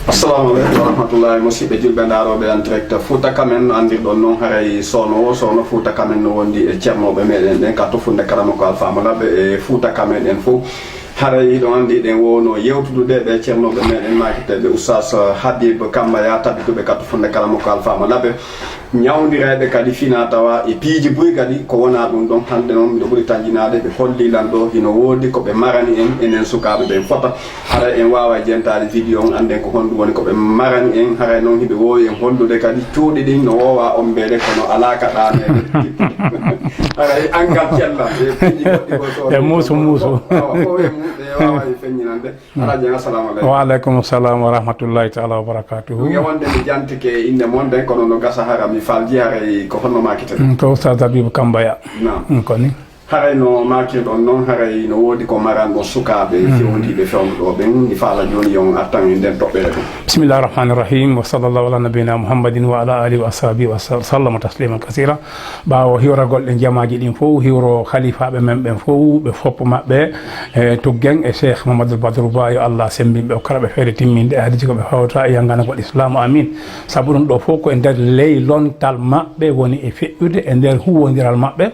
Assalamu alaikum warahmatullahi musidɓe julɓe ndaroɓe en direct Fouta Kamen andirɗon noon haray sono Fouta Kamen no wondi e ceernoɓe meɗen ɗen ka tofunde karama ko alfama labɓe e Fouta Kamen en fof haray ɗo andi ɗen wono yewtudude ɓe ceernoɓe meɗen makiteɓe Oustaz Habib Kamba ya tabituɓe ka tofunde karama ko alfama labɓe ñawdireɓe kadi fina tawa e piiji buy kadi ko wona ɗum ɗon hande noon miɗo ɓuuri tañinade ɓe hollilan ɗo hino woodi koɓe marani en enen sukaɓe ɓen fota haray en wawa jentade vidéo on anden ko honɗum woni koɓe marani en haray noon hiɓe wowi en hollude kadi cuuɗi ɗin no wowa ombede kono ala ka ɗanede haray angal cella e piiji goɗɗi goto e muusu ɓe wawa e feññinande alaji assalamu aleykum wa aleykum salam wa rahmatullahi taala wa barakatuhu ɗum e wonde mi jantike inde mon nden kono no gasa hara mi falji haray ko honno makite ko Oustaz Habib Kambaya koni haray no makirɗon noon haray no woodi ko maranɗon sukaɓe fewdiɓe fewnuɗo ɓen mi faala joni yon artan e nden toɓɓere ɗum bisimillahi rahmani rahim wa sallllahu ala nabina mouhammadin wa ala alihi wa ashabihi wa sallama tasliman kasira ɓawo hiwragol ɗe jamaji ɗin fof hiwro khalifaɓe men ɓen fof ɓe foppo mabɓe e tuggen e cheikh mamadou badrou ba yo allah sembinɓe o kala ɓe feere timminde hadiji koɓe hawta e yanganagol islamu amin saabu ɗum ɗo fof ko e nder leylontal mabɓe woni e feƴƴude e nder huwodiral mabɓe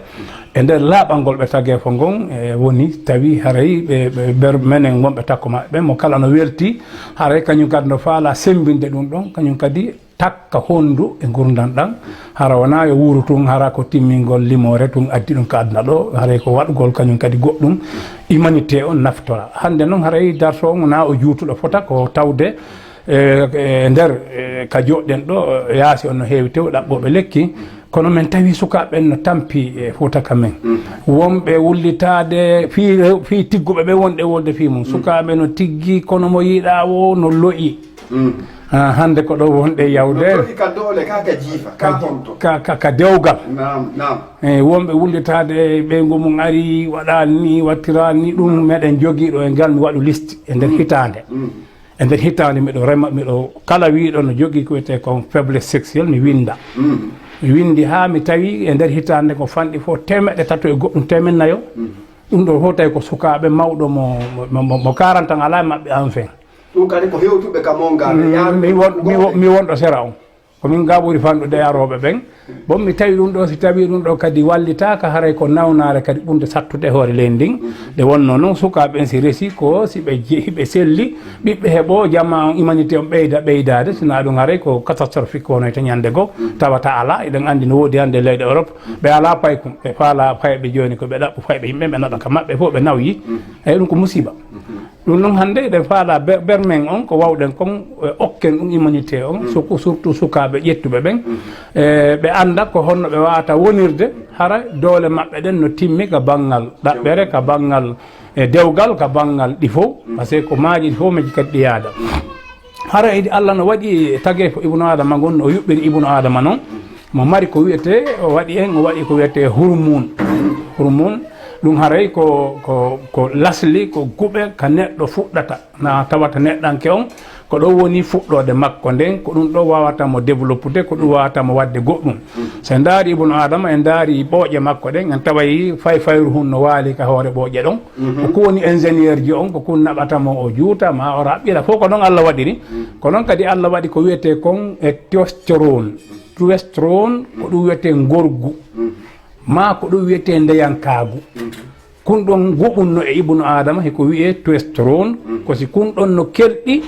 e nder laaɓalngol ɓe taguefo ngon woni tawi haray ɓe ber menen wonɓe takko maɓɓe mo kala no welti haray kañum kadi no faala sembinde ɗum ɗon kañum kadi takka hondu e gurdam ɗam hara wona yo wuuro tun hara ko timmingol limore tun addi ɗum ka aduna ɗo haray ko waɗgol kañum kadi goɗɗum humanité on naftora hande noon haray darto on na o juutuɗo fota ko tawde e nder ka joɗɗen ɗo yaasi on no heewi tew ɗaɓɓoɓe lekki kono men tawi sukaɓe no tampi e Fouta Kamen wonɓe wullitade fi tigguɓe ɓe wonɗe wolde fi mum sukaɓe no tiggi kono mo yiiɗa o no loyi hande ko ɗo wonɗe yawdere ka dewgal eyi wonɓe wullitade ɓeygu mum ari waɗani ni wattirani ni ɗum meɗen joguiɗo e ngal mi waɗu liste e nder hitande e nder hitande miɗo rema miɗo kala wiiɗo no jogui ko wiyete kon faiblesse sexuelle mi winda mi windi ha mi tawi e nder hitande ko fanɗi fof 300 e goɗɗum 400 ɗum ɗo fof tawi ko sukaɓe mawɗo mo 40 ans ala mabɓe enfin ɗum kadi ko hewtuɓe ka mongal mi wonɗo sera on komin ga ɓuuri fanɗude yaroɓe ɓen bon mi tawi ɗum ɗo si tawi ɗum ɗo kadi wallitaka haray ko nawnare kadi ɓurde sattude hoore leydi ndin nde wonno noon sukaɓe en si reesi ko si ɓe hiɓe selli ɓiɓɓe heeɓo jamma humanité on ɓeydade sina ɗum haray ko catastrophique wonoyta ñande goo tawata ala eɗen andi no woodi hande leyɗe Europe ɓe ala paykum ɓe faala fayɓe joni ko ɓe ɗaɓɓu fayɓe yimɓe ɓe naɗa ka mabɓe fof ɓe nawyi eyi ɗum ko musiba ɗum noon hande eɗen faala bermen on ko wawɗen kon okken ɗum humanité on surtout sukaɓe ƴettuɓe ɓen ɓe anda ko honno ɓe wawata wonirde hara doole mabɓe ɗen no timmi ka banggal ɗaɓɓere ka banggal dewgal ka banggal ɗi fof par ce que ko maaji ɗi fof maji kadi ɗi yaada hara idi Allah no waɗi tagge ko ibnu adama gon o yuɓɓiri ibnu adama noon mo mari ko wiyete o waɗi ko wiyete hormone ɗum haray ko lasli ko guɓe ka neɗɗo fuɗɗata na tawata neɗɗanke on ko ɗo woni fuɗɗode makko nden ko ɗum ɗo wawata mo développude ko ɗum wawata mo wadde goɗɗum so daari ibnu adama en daari ɓooƴe makko ɗen en tawayi fayru hun no waali ka hoore ɓooƴe ɗon ko woni ingénieur ji on ko kun naɓatamo o juuta ma o raɓɓira fof ko ɗon Allah waɗiri ko noon kadi Allah waɗi ko wiyete kon e testosterone ko ɗum wiyete gorgu ma ko ɗum wiyete ndeyankagu kun ɗon guɓunno e ibnu adama hiko wiye testosterone ko si kun ɗon no kelɗi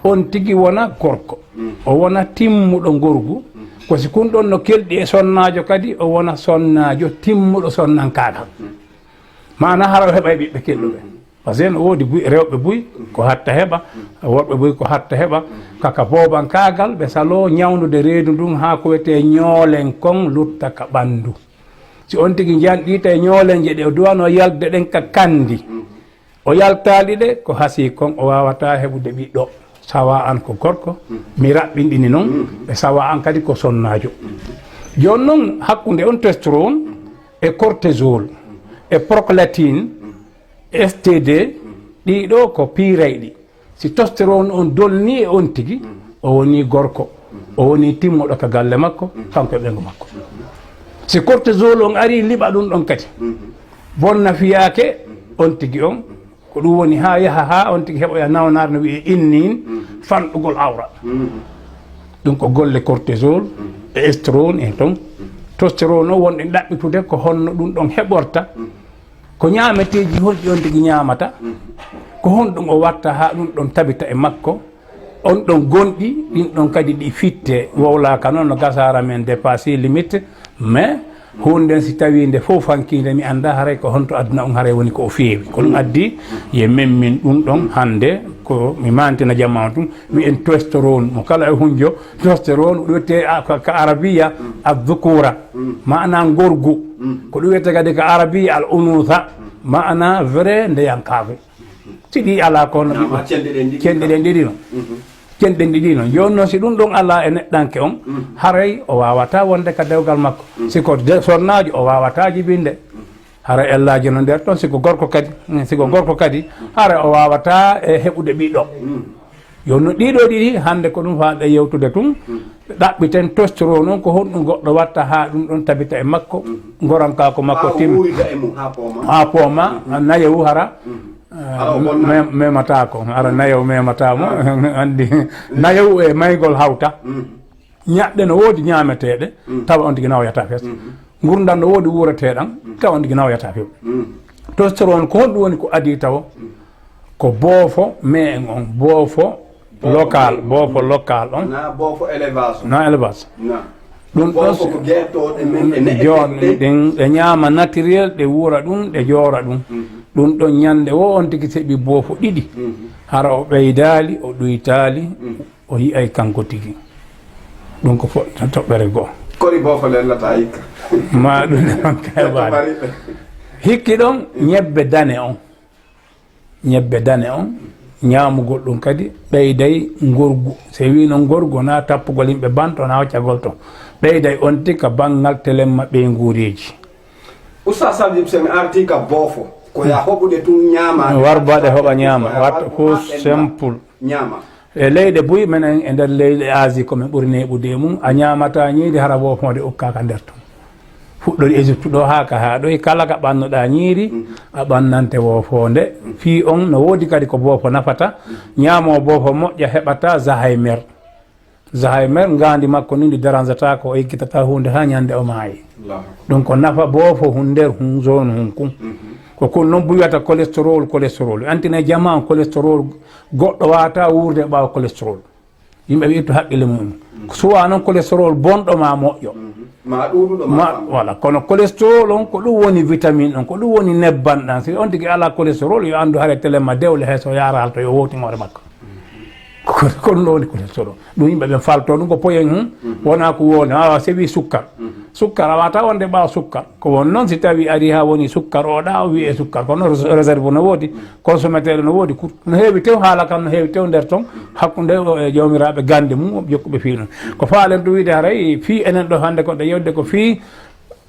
on tigi wona gorko o wona timmuɗo gorgu ko si kun ɗon no kelɗi e sonnajo kadi o wona sonnajo timmuɗo sonnankagal mana hara o heɓa e ɓiɓɓe kelɗuɓe par ce que no woodi rewɓe buy ko hatta heɓa worɓe buy ko hatta heɓa kaka bobankagal ɓe salo ñawnude reedu ndun ha ko wiyete ñoolen kon lutta ka ɓandu si on tigi janɗita e ñoolenje ɗe o duwano yalde ɗen ka kandi o yaltali ɗe ko hasi kon o wawata heɓude ɓiɗɗo sawa an ko gorko mi raɓɓinɗini noon ɓe sawa an kadi ko sonnajo joni noon hakkude on testosterone e cortisol e prolactine STD ɗiɗo ko piirayɗi si testosterone on dolni e on tigi o woni gorko o woni timmoɗo ka galle makko kanko e ɓengo makko si cortisol on ari liɓa ɗum ɗon kadi bonna fiyake on tigi on ko ɗum woni ha yaha ha on tigi heɓoya nawnar no wiye innin fanɗugol awra ɗum ko golle cortisol e estrone en ton tostérone o wonɗe ɗaɓɓitude ko honno ɗum ɗon heɓorta ko ñaameteji honɗi on tigi ñaamata ko honɗum o watta ha ɗum ɗon tabita e makko on ɗon gonɗi ɗin ɗon kadi ɗi fitte wowlaka noon no gasara men dépassé limite mais hunden si tawi nde fof fankinde mi anda haray ko honto aduna on haray woni ko o feewi ko ɗum addi ye memmin ɗum ɗon hande ko mi mantina jamma tum wiyen tostérone mo kala e hunjo tostérone ɗum wiyete ko arabia addukura mana gorgu ko ɗum wiyete kadi ko arabia al unutha mana vrai ndeyankaɓe si ɗi ala kono cenɗe ɗen ɗiɗi noon cenɗen ɗiɗi noon joni noon si ɗum ɗon ala e neɗɗanke on haray o wawata wonde ka dewgal makko siko sonnaji o wawata jibinde haray ellaji no nder ɗon siko gorko kadi haray o wawata e heɓude ɓiɗɗo joni no ɗiɗo ɗiɗi hande ko ɗum faɗe yewtude tun ɗaɓɓiten tostérone on ko honɗum goɗɗo watta ha ɗum ɗon tabita e makko goranka ko makko timma ha pooma nayewu hara memata ko ara nayew mematamo andi nayew e maygol hawta ñaɗɗe no woodi ñaameteɗe tawa on tigi nawyata fes gurdam no woodi wuurateɗan tawa on tigi nawyata few tostérone ko honɗum woni ko adi taw ko boofo mais on boofo local on na élevage ɗum ɗon joni ɗe ñaama naturel ɗe wuura ɗum ɗe joora ɗum ɗum ɗon ñande o on tigi seeɓi boofo ɗiɗi hara o ɓeydali o ɗoytali o yiyay kanko tigi ɗum ko foɗɗa toɓɓere goo kori boofo lellata hikka ma ɗum ɗon keɓani hikki ɗon ñebbe dane on ñaamugol ɗum kadi ɓeyday gorgu so wino gorgu na tappugol yimɓe banto na waccagol ton ɓeyday on tika banggal telemma ɓeygureji usta sabib sen arti ka boofo ko ya hoɓude tun ñaama warbaɗe hoɓa ñaama watta fof simple ñaama e leyɗe buy minen e nder leyɗe Asie komin ɓuri neɓude mum a ñaamata ñiidi hara boofode ukkaka nder ton fuɗɗori Égypte ɗo haka ha ɗo kala ka ɓannoɗa ñiiri a ɓannante woofonde fi on no woodi kadi ko boofo nafata ñaamo boofo moƴƴa heɓata Zahaymer ngandi makko ni ndi dérangeata ko o yeggitata hunde ha ñande o maayi ɗum ko nafa boofo hun nder hun zone hun kum ko kon noon buyata cholestérol antine jama cholestérol goɗɗo wata wurde ɓawa cholestérol yimɓe ɓe ittu haqqille mum suwa noon cholestérol bonɗo ma moƴƴo voilà kono cholestérol on ko ɗum woni vitamine on ko ɗum woni nebban ɗan si on tigui ala cholestérol yo andu haare téléma dewle heeso yara halto yo wowtingore makko kono ɗo woni cholestérol ɗum yimɓe ɓen falto ɗum ko poyen wona ko woni awa sewi sukkar a wata wonde ɓawa sukkar ko won noon si tawi ari ha woni sukkar oɗa o wiye sukkar kono réserve no woodi consommateur no woodi no heewi tew haala kam no heewi tew nder ton hakkude e jawmiraɓe gande mum jokkuɓe fi noon ko faalen to wiide haray fi enen ɗo hande koɗe yewde ko fi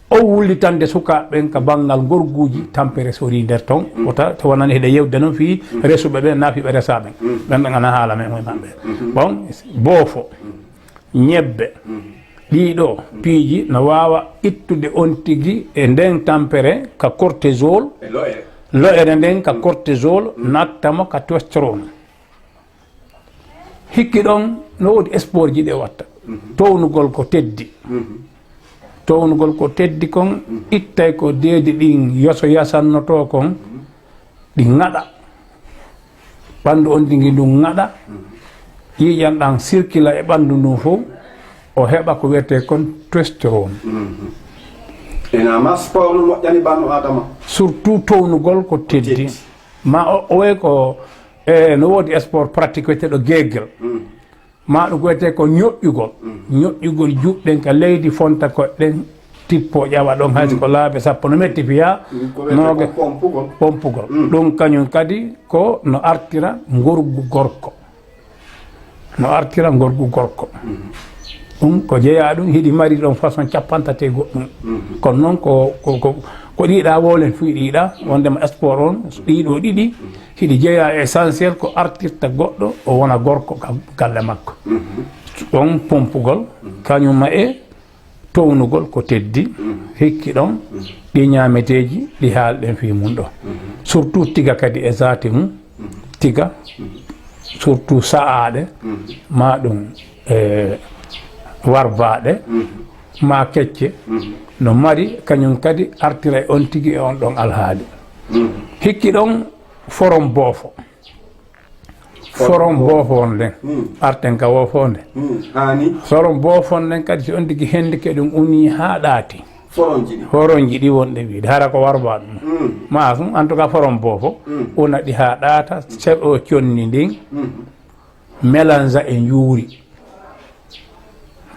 o wullitande sukaɓeɓen ka banggal gorguji tampere sori nder ton wota to wonani heɗe yewde noon fi resuɓe ɓe naafiɓe resaɓen ɓen ɓe gana haala men maɓɓe bon boofo ñebbe ɗiɗo piiji no wawa ittude on tigui e nden tampere ka cortisol lo'ere nden ka cortisol nattamo ka tostérone hikki ɗon no woodi sport ji ɗe watta townugol ko teddi kon ittay ko deedi ɗin yoso yasannoto kon ɗi ŋaɗa ɓandu on tigui ɗum ŋaɗa yiƴan ɗan circula e ɓandu ndun fof o heɓa ko wiyete kon tostérone enama sport no moƴƴani ɓandu adama surtout townugol ko teddi ma o way ko no woodi sport pratique wiyeteɗo geegel ma ɗum ko wiyete ko ñoƴƴugol juɗɗen ka leydi fonta koɗɗen tippo ƴawa ɗon hayso ko laaɓe sappo no metti fiya noge pompugol ɗum kañum kadi ko no artira gorgu gorko ɗum ko jeeya ɗum hiɗi mari ɗon façon capantate goɗɗum kono noon ko ɗiɗa wolen fu ɗiɗa wondema sport on ɗiɗo ɗiɗi hiɗi jeeya essentiel ko artirta goɗɗo o wona gorko galle makko ɗon pompugol kañumma e townugol ko teddi hikki ɗon ɗi ñaameteeji ɗi haalɗen fii mum ɗo surtout tiga kadi e zaati mum tiga surtout sa'aaɗe ma ɗum warbaaɗe ma kecce no mari kañum kadi artira e on tigi e on ɗon alhaali hikki ɗon forom boofo forom boofon nden arten ka wofonde forom boofon nden kadi si on tigi hendike ɗum unii haa ɗaati foronji ɗi wonɗe wiide hara ko warba ɗum ma ɗum en tout cas forom boofo una ɗi haa ɗaata seɗo conni ndin mélange e njuuri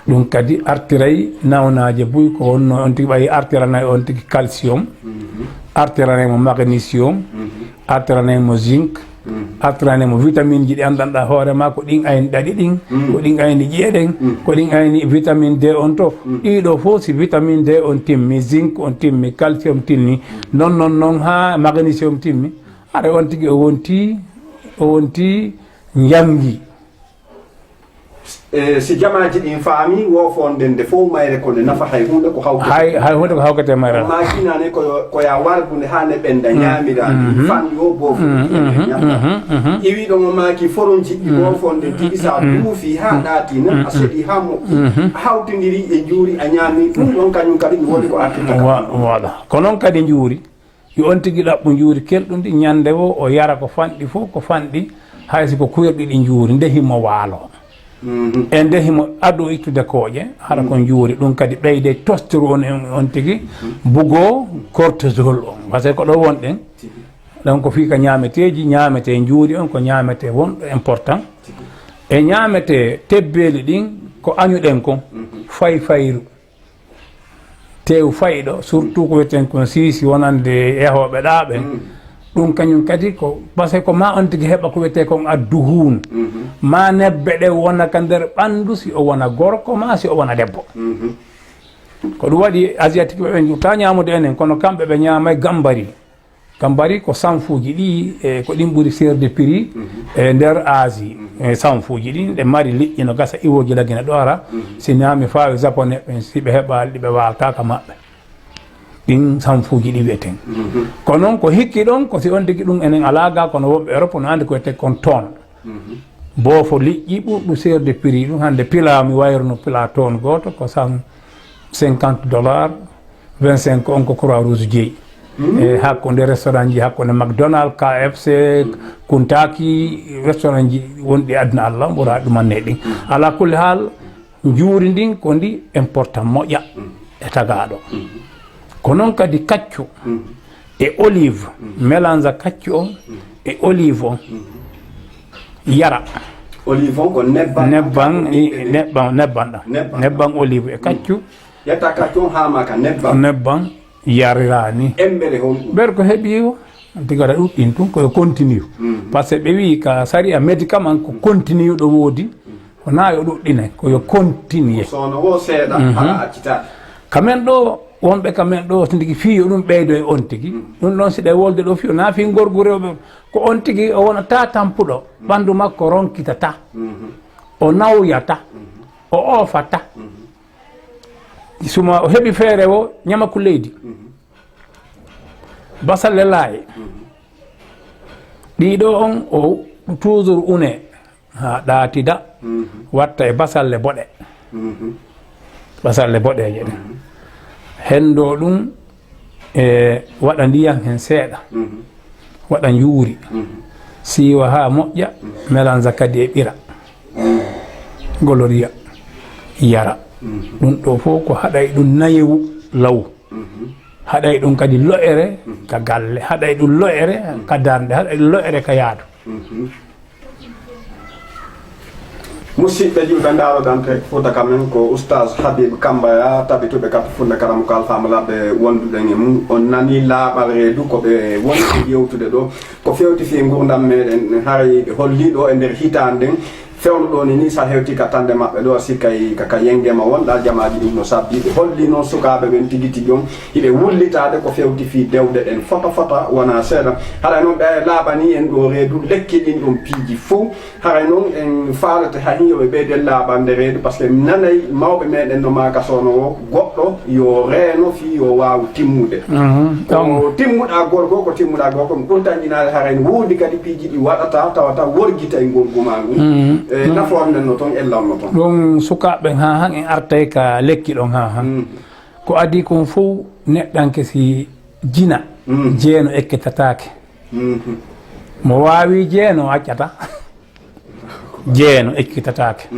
ɗum kadi artiray nawnaje buy ko wonno on tigi ɓayi artiranay on tigi calcium artiranaymo magnesium artiranaymo zinc artiranaymo vitamine ji ɗi anndanɗa hoorema ko ɗin ayni ɗaɗi ɗin ko ɗin ayni ƴeeɗen ko ɗin ayni vitamine D on to ɗiɗo fof si vitamine D on timmi zinc on timmi calcium timmi non ha magnesium timmi ara on tigi o wonti njamgi si jamaji ɗin faami wofonde nde fof mayre ko nde nafa hay hunde ko hay hunde ko hawkete mayre ma kinane ko ya wargunde ha ne ɓenda ñamira fan yo boofo iwi ɗon o maki foronci ɗi wofonde tigi sa duufi ha ɗatina a seeɗi ha moƴƴi hawtidiri e juuri a ñaami ɗum ɗon kañum kadi ɗum woni ko artirta voilà ko noon kadi juuri yo on tigi ɗaɓɓu juuri kelɗundi ñande o yara ko fanɗi fof ko fanɗi haysi ko kuyerɗi ɗi juuri ndehimo waalo e ndehimo adu ittude kooƴe hara ko juuri ɗum kadi ɓeyde tostérone on tigi bugo cortisol on par ce que ko ɗo wonɗen ɗon ko fii ka ñaameteeji ñaamete juuri on ko ñaamete wonɗo important e ñaamete tebbeeli ɗin ko añuɗen kon fayru tew fayɗo surtout ko wiyeten kon siisi wonande yahooɓe ɗaaɓen ɗum kañum kadi ko par ce que ko ma on tigi heɓa ko wiyete kon addu huun ma nebbe ɗe wona ka nder ɓanndu si o wona gorko ma si o wona debbo ko ɗum waɗi asiatique ɓe jurta ñaamude enen kono kamɓe ɓe ñaamay gambari ko sanfuuji ɗi e ko ɗin ɓuri serde prix e nder Asie e sanfuuji ɗin ɗe mari liƴƴi no gasa iwoji lagina ɗo ara si ñaami faawi japonais ɓen si ɓe heɓa ɗi ɓe waaltaka maɓɓe ɗin sanfuuji ɗi wiyeten ko noon ko hikki ɗon ko si on tigi ɗum enen alaga kono wonɓe Europe no andi ko wiyete kon toon boofo liƴƴi ɓurɗu serde prix ɗum hande pila mi wayruno pila toon goto ko $150 25 on ko Croix Rouge jeeyi e hakkude restaurant ji hakkude McDonald KFC Kentucky restaurant ji wonɗi aduna Allah ɓura ɗumanne ɗin ala kulli haal juuri ndin ko ndi important moƴƴa e tagaɗo ko noon kadi kaccu e olive mélange kaccu on e olive on yara olive on ko nebban olive e kaccu yetta kaccu on hamaka nebban yarirani embere hon ɓer ko heeɓi o tigaɗa ɗuɗɗin tun koyo continue par ce que ɓe wi ka sari a médicament ko continue ɗo woodi ko na yo ɗuɗɗine koyo continue sono wo seeɗa ala accita kamen ɗo wonɓe kamen ɗo so tigi fiyo ɗum ɓeydo e on tigi ɗum ɗon si ɗe wolde ɗo fiyo na fi gorgu rewɓe ko on tigi o wonata tampuɗo ɓanndu makko ronkitata o nawyata o oofata suma o heɓi feere o ñama ko leydi basalle laaye ɗiɗo on o toujours une ha ɗaatida watta e basalle boɗe boɗeje ɗe hendo ɗum e waɗa ndiyam hen seeɗa waɗa njuuri siiwa ha moƴƴa mélange kadi e ɓira goloria yara ɗum ɗo fof ko haɗay ɗum nayewu law haɗay ɗum kadi lo'ere ka galle haɗay ɗum lo'ere ka darde haɗay ɗum lo'ere ka yaadu musidɓe julɓe ndaroɗan te Fouta Kamen ko oustage Habib Kambaya tabituɓe katu funde karam ko alfamalaɓe wonduɗen e mum on nani laaɓal reedu koɓe wonɓe yewtude ɗo ko fewti fi gurdam meɗen haray holliɗo e nder hitande nden fewno ɗo ni sa hewti ka tande maɓɓe ɗo sikkay kaka yengema wonɗa jamaji ɗum no sabbi ɓe holli noon sukaɓe ɓen tigui tigui on hiɓe wullitade ko fewti fi dewde ɗen fota wona seeɗa haɗa noon ɓe laaɓani en ɗo reedu lekki ɗin ɗum piiji fo haray noon en faalete hay yoɓe ɓeyden laaɓande reedu par ce que nanay mawɓe meɗen no makasono o goɗɗo yo reeno fi yo waw timmude ko timmuɗa gorko ko timmuɗa gorko ɗum tañƴinade haray no woodi kadi piiji ɗi waɗata tawata worguitay ngolguma ngun nafoore men no toon ellanno toon ɗum sukaɓe ha han en artay ka lekki ɗon ha han ko adi kon fof neɗɗanke si jina jeeno ekkitatake mo wawi jeeno accata jeeno ekkitatake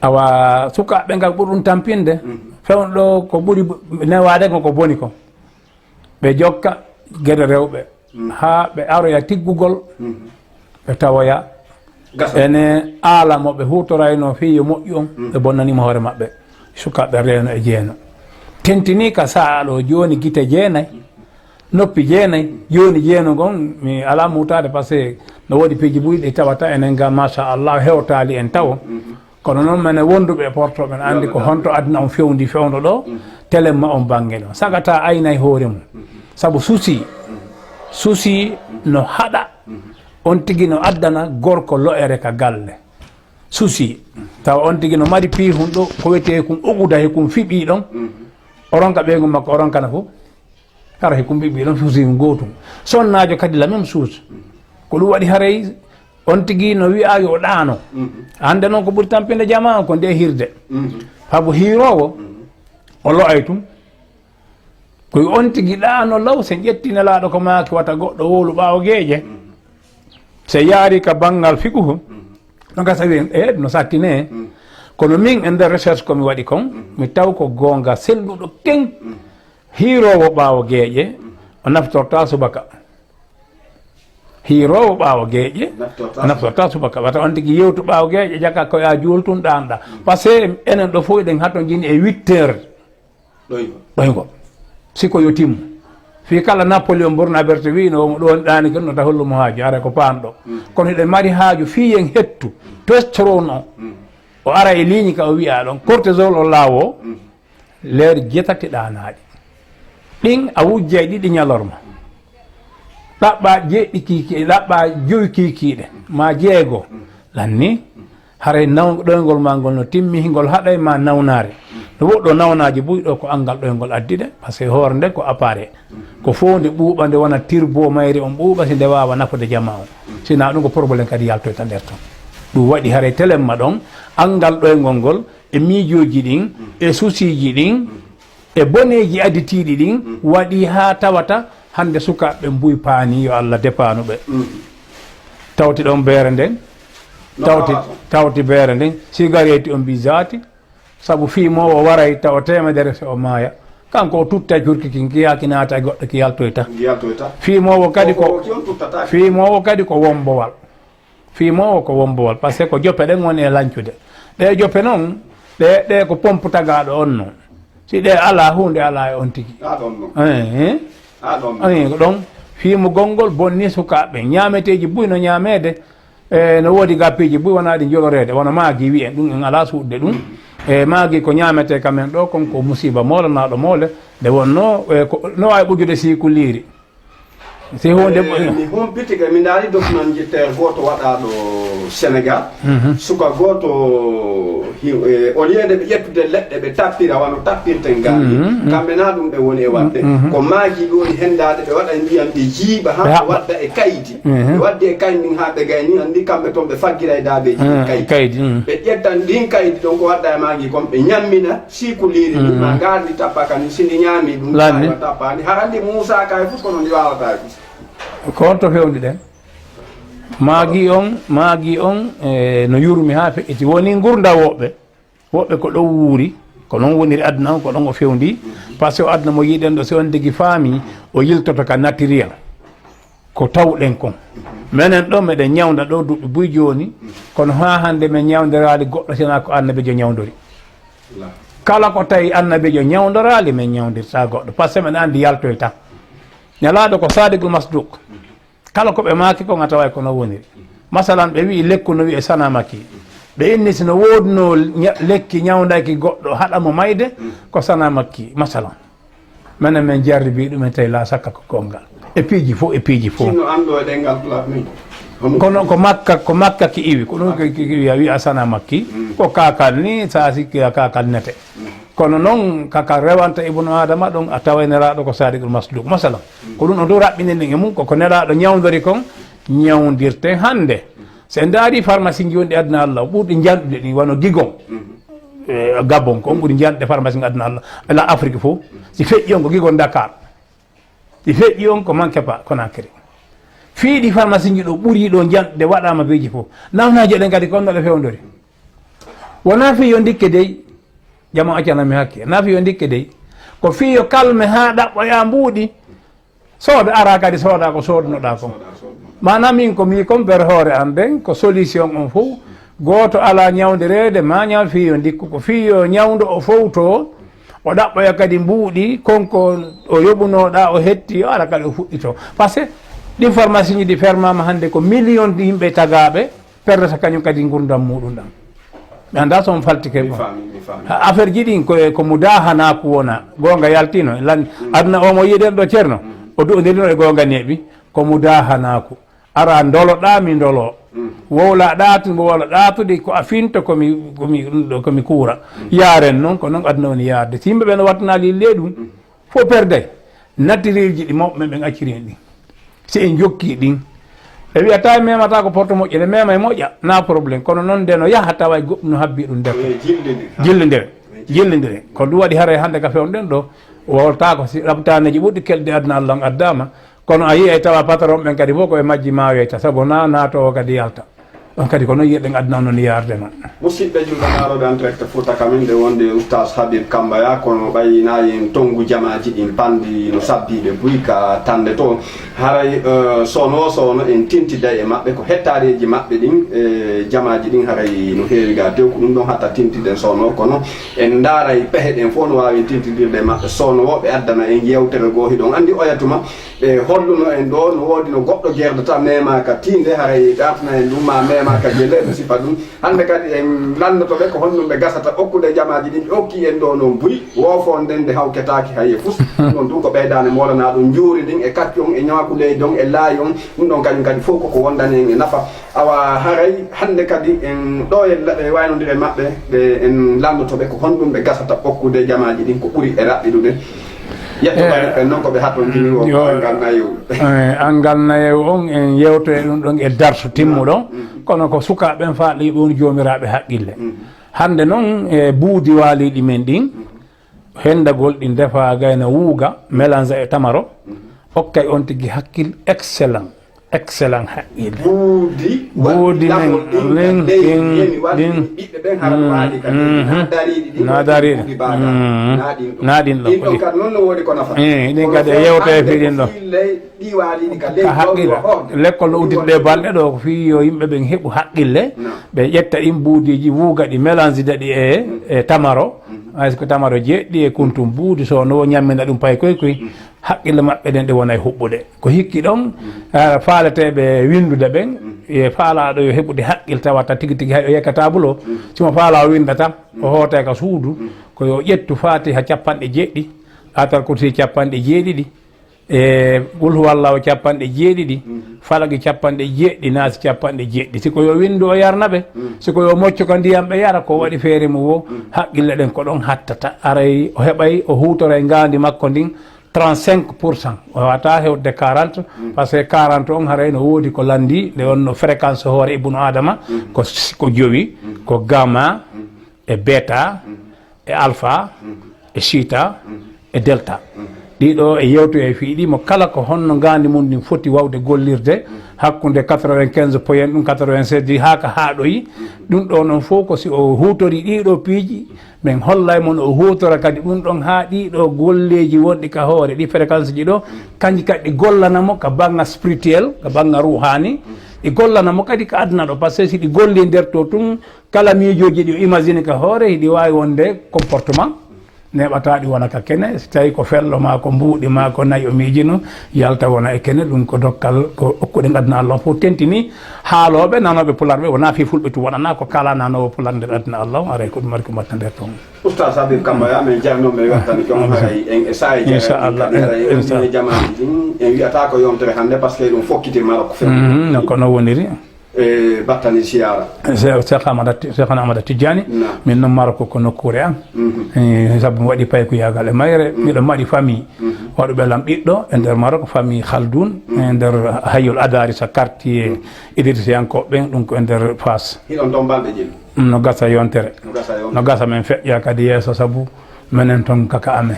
awa sukaɓe ngal ɓurɗum tampinde fewno ɗo ko ɓuuri newade ko boni ko ɓe jokka gueɗe rewɓe ha ɓe aroya tiggugol ɓe tawoya ene aala mo ɓe hutorayno fi yo moƴƴi on ɓe bonnanima hoore maɓɓe sukaɓe reeno e jeeno tentini ka saa ɗo joni guite jeenayyi noppi jeenayyi joni jeeno gon mi ala mutade par ce que no woodi piiji ɓuyɗi tawata enen ga machallah hewtali en tawo kono noon mene wonduɓe e portoɓe ne andi ko honto aduna on fewndi fewndo ɗo téléma on banggue ɗo sagata aynay hoore mum saabu suusi no haɗa on tigui no addana gorko lo'ere ka galle suusi tawa on tigui no mari piihum ɗo ko wiyete kum oguda he kum fiɓi ɗon o ronka ɓeygum makko o ronkana fof hara he kum ɓiɓi ɗon suusi gotum sonnajo kadi la même chose ko ɗum waɗi haray on tigui no wiya yo ɗaano hande noon ko ɓuuri tampinde jama ko nde hirde saabu hirowo o lo'ay tum koye on tigui ɗaano law se ƴetti nelaɗo ko maki wata goɗɗo wowlu ɓawo gueƴe se yaari ka banggal figu hu no gasa wi no sattine kono min e nder recherche komi waɗi kon mi taw ko gonga selluɗo teng hirowo ɓawo gueƴe o naftorta subaka hirowo ɓawo gueƴe o naftorta subaka wata on tigui yewtu ɓawo gueƴe jaka koya jultun ɗanɗa par ce que enen ɗo fof eɗen hatto jini e 8 heures ɗoygo siko yo timmu fi kala Napoléon Bonaparte wi no ɗon ɗani ken no ta hollumo haaju ara ko panɗo kono eɗen mari haaju fiyen hettu testosterone o ara e ligne ka o wiya ɗon cortisol o laawo leer jetati ɗanaɗi ɗin a wujjay ɗiɗi ñalorma ɗaɓɓa jeeɗɗi kiiki ɗaɓɓa joyi kiikiɗe ma jeego lanni haray ɗoygol ma ngol no timmi ngol haɗay ma nawnare no woɗɗo nawnaji ɓuyɗo ko angal ɗoygol addiɗe par ce que hoore nde ko appareil ko fof nde ɓuuɓa nde wona turbo mayri on ɓuuɓa si nde wawa nafude jama o sina ɗum ko probléme kadi yaltoyta nder ton ɗum waɗi haray téléma ɗon angal ɗoygol ngol e miijoji ɗin e souciji ɗin e boneji additiɗi ɗin waɗi ha tawata hande sukaɓe mbuy paani yo Allah depanuɓe tawti ɗon beere nden tawti beere nden cigarette on mbi jati saabu fimowo waray tawa temedere so o maaya kanko o tutta curki ki giyaki naata e goɗɗo ki yaltoyta fimowo kadi ko wombowal fimowo ko wombowal par ce que ko joppe ɗen woni e lancude ɗe joppe noon ɗe ko pompe tagaɗo on noon si ɗe ala hunde ala e on tigui ko ɗon fimu gongol bonni sukaɓe ñameteji buy no ñamede no woodi gappiji buy wona ɗi jolorede wona maagui wiyen ɗum en ala suuɗde ɗum e maagui ko ñamete kamen ɗo konko musiba molanaɗo moole nde wonno no wawi ɓujude siku liiri si hunde mi humpitiga mi daari document jettére goto waɗaɗo Sénégal suka goto au lieu de ɓe ƴettude leɗɗe ɓe tappira wano tappirten gaali kamɓe na ɗum ɓe woni e wadde ko maaji ɗoni hendade ɓe waɗa ndiyam ɓe jiiɓa ha ɓe wadda e kayiti ɓe waddi e kayit ndin ha ɓe gayni andi kamɓe toon ɓe faggira e daabeji ɗin kayiti ɓe ƴettan ɗin kayiti ɗon ko wadda e maaji kon ɓe ñammina sikuliri ɗum ma gardi tappa kani sindi ñaami ɗum tappani harandi Moussa kay fof kono ndi wawata ko on to fewndi ɗen maagui on no yurmi ha feƴƴiti woni gurda woɓɓe ko ɗon wuuri ko noon woniri aduna on ko ɗon o fewndi par ce que o aduna mo yiɗen ɗo si on tigui faami o yiltoto ka naturel ko tawɗen kon minen ɗo meɗen ñawda ɗo duuɓi buy joni kono ha hande min ñawdirali goɗɗo sina ko annabijo ñawdori kala ko tawi annabijo ñawdorali min ñawdirta goɗɗo par ce que min andi yaltoy tan ñalaɗo ko sadigul masdouk kala ko ɓe maaki ko a taway kono woniri masalan ɓe wi lekku no wiye sana makki ɓe inni sino wodno lekki ñawdaki goɗɗo haɗamo mayde ko sana makki masalan minen min jarribi ɗumen tawi la sakka ko gongal e piiji fof sinno anndo e ɗengal plat ni kono ko makka ki iwi ko ɗum ki iwi a wiya sana makki ko kakal ni sa sikki a kakal nete kono noon kaka rewanta ibnu adama ɗon a tawayneraɗo ko sadiqul masluk masalan ko ɗum o dow raɓɓininen e mum koko nelaɗo ñawdori kon ñawdirte hande so en daari pharmacie ji wonɗi aduna allah ɓurɗi janɗude ɗi wano gigon gabon ko on ɓuri janɗude pharmacie ji aduna allah ala afrique fof si feƴƴi on ko gigon dakar si feƴƴi on ko manque pas Conakry fiiɗi pharmacie ji ɗo ɓuri ɗo janɗude waɗama beji fof nawnaji ɗen kadi konnoɗe fewdori wona fiyo dikke dey jama accanami hakke na fiyo dikke dey ko fiyo kalme ha ɗaɓɓoya mbuuɗi sooda ara kadi sooda ko sodnoɗa kon manam min ko mi compére hoore an nden ko solution on fof goto ala ñawdirede ma ñaw fiyo dikku ko fiyo ñawdo o fof to o ɗaɓɓoya kadi mbuuɗi konko o yoɓunoɗa o hetti o ara kadi o fuɗɗito par ce que ɗin pharmacie ji ɗi fermama hande ko million ɗi yimɓe tagaɓe perdata kañum kadi gurdam muɗum ɗam ɓe anda soon faltike bon affaire ji ɗin ko mudahanaku wona gonga yaltino lan aduna omo yiɗen ɗo ceerno o du'odirino e gonga neeɓi ko mudahanaku ara doloɗa mi dolo wowla ɗaatu wowla ɗaatude ko a finta komi kuura yaren noon ko noon aduna woni yarde so yimɓe ɓe no wattanali le ɗum fo perday nattiriji ɗi mawɓe ɓen accirin ɗin si en jokki ɗin ɓe wiyata memata ko porte moƴƴe ɗe mema e moƴƴa na probléme kono noon nde no yaha tawa goɗɗum no habbi ɗum nder jillidire ko ɗum waɗi haara hande ka fewɗen ɗo wowlata si rabtaneji ɓurɗi kelɗe aduna allah addama kono a yiya tawa patron ɓen kadi fof koye majji mawoyta saabu na natowo kadi yalta ɗon kadi ko noon yiyeɗen aduna noon yarde noon musidɓe julɓe naroɓe en direct Fouta Kamen nde wonde oustage Habib Kambaya kono ɓayinayi en tongu jamaji ɗin pandi no sabbiɓe buy ka tande to haray sono en tintida e maɓɓe ko hettareji maɓɓe ɗin e jamaji ɗin haray no heewi ga tew ko ɗum ɗon hatta tintiden sono kono en daaray pehe ɗen fof no wawi tintidirde maɓɓe sonowo ɓe addana en yewtere goo hiɗon andi oyatuma ɓe holluno en ɗo no woodi no goɗɗo gerdata memaka tinde haray ɗatana en ɗum ma maka jeleɓe sifa ɗum hande kadi en landotoɓe ko honɗum ɓe gasata okkude jamaji ɗin ɓe okki en ɗo noon buy woofo nden nde hawketaki haye fus ɗum ɗum ko ɓeydane molana ɗum juuri ɗin e kacci on e ñakuleydi on e laayi on ɗum ɗon kañum kadi fof koko wondani en e nafa awa haray hande kadi en ɗo e waynodire maɓɓe ɓe en landotoɓe ko honɗum ɓe gasata okkude jamaji ɗin ko ɓuuri e raɓɓiɗude non ko ɓe hattondini o angal nayewu angal nayewu on en yewtoye ɗum ɗon e darso timmuɗo kono ko sukaɓen faaɗi ɗon jomiraɓe haqqille hande noon e buudi waaliɗi men ɗin hendagol ɗi defa gayna wuuga mélange e tamaro hokkay on tigui hakkille excellent haqqille buudi men ɗin na dariɗi naɗin ɗo ɗin kadi e yewtoye fiɗin ɗo ka haqqille l'école no udditɗe balɗe ɗo ko fi yo yimɓe ɓen heeɓu haqqille ɓe ƴetta ɗin buudiji wuuga ɗi mélange daɗi e tamaro hay ko tamaro jeeɗɗi e kuntum buudi so no ñammina ɗum pay koy haqqille maɓɓe ɗen ɗe wona e huɓɓude ko hikki ɗon faaleteɓe windude ɓen e faalaɗo yo heɓude haqqille tawata tigui tigui hay o yekkata bulo simo faala o windata o hoote ka suudu ko yo ƴettu fatiha capanɗe jeeɗɗi atal kursi capanɗe jeeɗiɗi e qul huwallahu capanɗe jeeɗiɗi falaki capanɗe jeeɗɗi naasi capanɗe jeeɗɗi siko yo windu o yarnaɓe siko yo mocco ko ndiyam ɓe yara ko waɗi feere mo wo haqqille ɗen ko ɗon hattata aray o heɓay o hutora e ngandi makko ndin 35% o wata hewde 40 par ce que 40 on haray no woodi ko landi nde wonno fréquence hoore ibnu adama ko jowi ko gamma e beta e alpha e chita e delta ɗiɗo e yewto e fiiɗi mo kala ko honno ngandi mum ɗin foti wawde gollirde hakkude 95 point ɗum 96 haka haɗoyi ɗum ɗo noon fof ko si o hutori ɗiɗo piiji min hollay mon o hutora kadi ɗum ɗon ha ɗiɗo golleji wonɗi ka hoore ɗi fréquence ji ɗo kanji kadi ɗi gollanamo ka bangga spirituel ka bangga ruhani ɗi gollanamo kadi ka aduna ɗo par ce que si ɗi golli nder to tun kala miijoji ɗi o imagine ka hoore hiɗi wawi wonde comportement neɓataɗi wona ka kene so tawi ko fello ma ko mbuuɗi ma ko nayi o miijino yalta wona e kene ɗum ko dokkal ko okkuɗe gadna Allah fof tentini haaloɓe nanoɓe pularɓe wona fi fulɓe tu wonana ko kala nanowo pular nder aduna Allah aray ko ɗum mari ko mbatta nder toon oustaz Habib Kamba ya min jarnoɓe wettani jon haray en sa e inchallah en jamaji ɗin en wiyata ko yontere hannde par ce que ɗum fokkiti Maroc fe ko no woniri e battani siyara Cheikh Ahmada Tidiane min noon Maroc ko nokkure am sabu mi waɗi pay ko yagal e mayre miɗo maɗi famille waɗuɓe lam ɓiɗɗo e nder Maroc famille Khaldoun e nder Hayyul Adarisa quartier Idrisiyankoɓe ɓen ɗum ko e nder Fass hiɗon ɗon balɗe jil no gasa yontere no gasa men feƴƴa kadi yeeso sabu menen ton kaka amen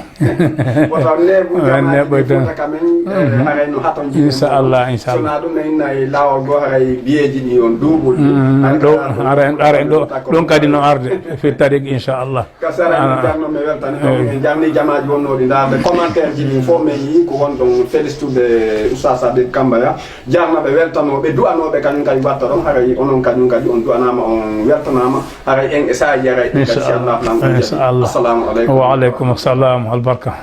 inchallah inchallah ɗum nayi lawol go haray biyeji ɗi on duuɓol ɗo ɗon kadi no arde fi tarik inchallah kasarajarnomi weltani en jarni jamaji wonnoɗi darde commentaire ji ɗin fof min yi ko won ɗon félicitude oustaz Habib Kamba ya jarnaɓe weltanoɓe du'anoɓe kañum kadi watta ɗon haray onon kañum kadi on du'anama on weltanama haray en e saji haray inchallah assalamu aleykum وعليكم السلام والبركة